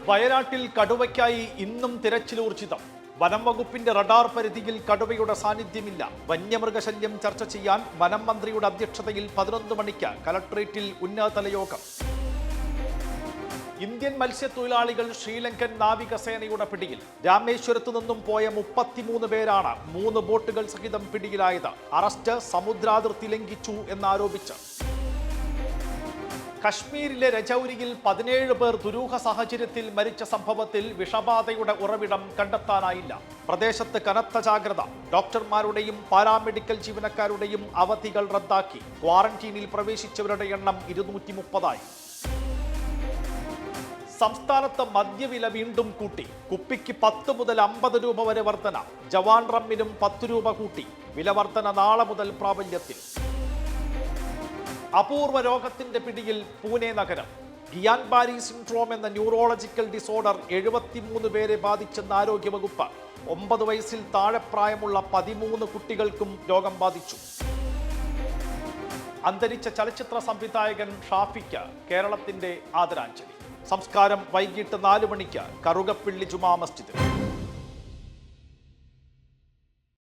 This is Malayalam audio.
വയനാട്ടിൽ കടുവയ്ക്കായി ഇന്നും തിരച്ചിലൂർജിതം. വനം വകുപ്പിന്റെ റഡാർ പരിധിയിൽ കടുവയുടെ സാന്നിധ്യമില്ല. വന്യമൃഗശല്യം ചർച്ച ചെയ്യാൻ വനം മന്ത്രിയുടെ അധ്യക്ഷതയിൽ 11 മണിക്ക് കലക്ടറേറ്റിൽ ഉന്നതതല യോഗം. ഇന്ത്യൻ മത്സ്യത്തൊഴിലാളികൾ ശ്രീലങ്കൻ നാവികസേനയുടെ പിടിയിൽ. രാമേശ്വരത്തു നിന്നും പോയ 33 പേരാണ് 3 ബോട്ടുകൾ സഹിതം പിടിയിലായത്. അറസ്റ്റ് സമുദ്രാതിർത്തി ലംഘിച്ചു എന്നാരോപിച്ച്. കശ്മീരിലെ രജൌരിയിൽ 17 പേർ ദുരൂഹ സാഹചര്യത്തിൽ മരിച്ച സംഭവത്തിൽ വിഷബാധയുടെ ഉറവിടം കണ്ടെത്താനായില്ല. പ്രദേശത്ത് കനത്ത ജാഗ്രത. ഡോക്ടർമാരുടെയും പാരാമെഡിക്കൽ ജീവനക്കാരുടെയും അവധികൾ റദ്ദാക്കി. ക്വാറന്റീനിൽ പ്രവേശിച്ചവരുടെ എണ്ണം 230ആയി. സംസ്ഥാനത്ത് മദ്യവില വീണ്ടും കൂട്ടി. കുപ്പിക്ക് 10 മുതൽ 50 രൂപ വരെ വർധന. ജവാൻ റമ്മിനും 10 രൂപ കൂട്ടി. വില വർധന നാളെ മുതൽ പ്രാബല്യത്തിൽ. അപൂർവ രോഗത്തിന്റെ പിടിയിൽ പൂനെ നഗരം. ഗിയാൻ ബാരി സിൻഡ്രോം എന്ന ന്യൂറോളജിക്കൽ ഡിസോർഡർ 73 പേരെ ബാധിച്ചെന്ന് ആരോഗ്യവകുപ്പ്. 9 വയസ്സിൽ താഴെ പ്രായമുള്ള 13 കുട്ടികൾക്കും രോഗം ബാധിച്ചു. അന്തരിച്ച ചലച്ചിത്ര സംവിധായകൻ ഷാഫിക്ക് കേരളത്തിന്റെ ആദരാഞ്ജലി. സംസ്കാരം വൈകിട്ട് 4 മണിക്ക് കറുകപ്പിള്ളി ജുമാ മസ്ജിദിൽ.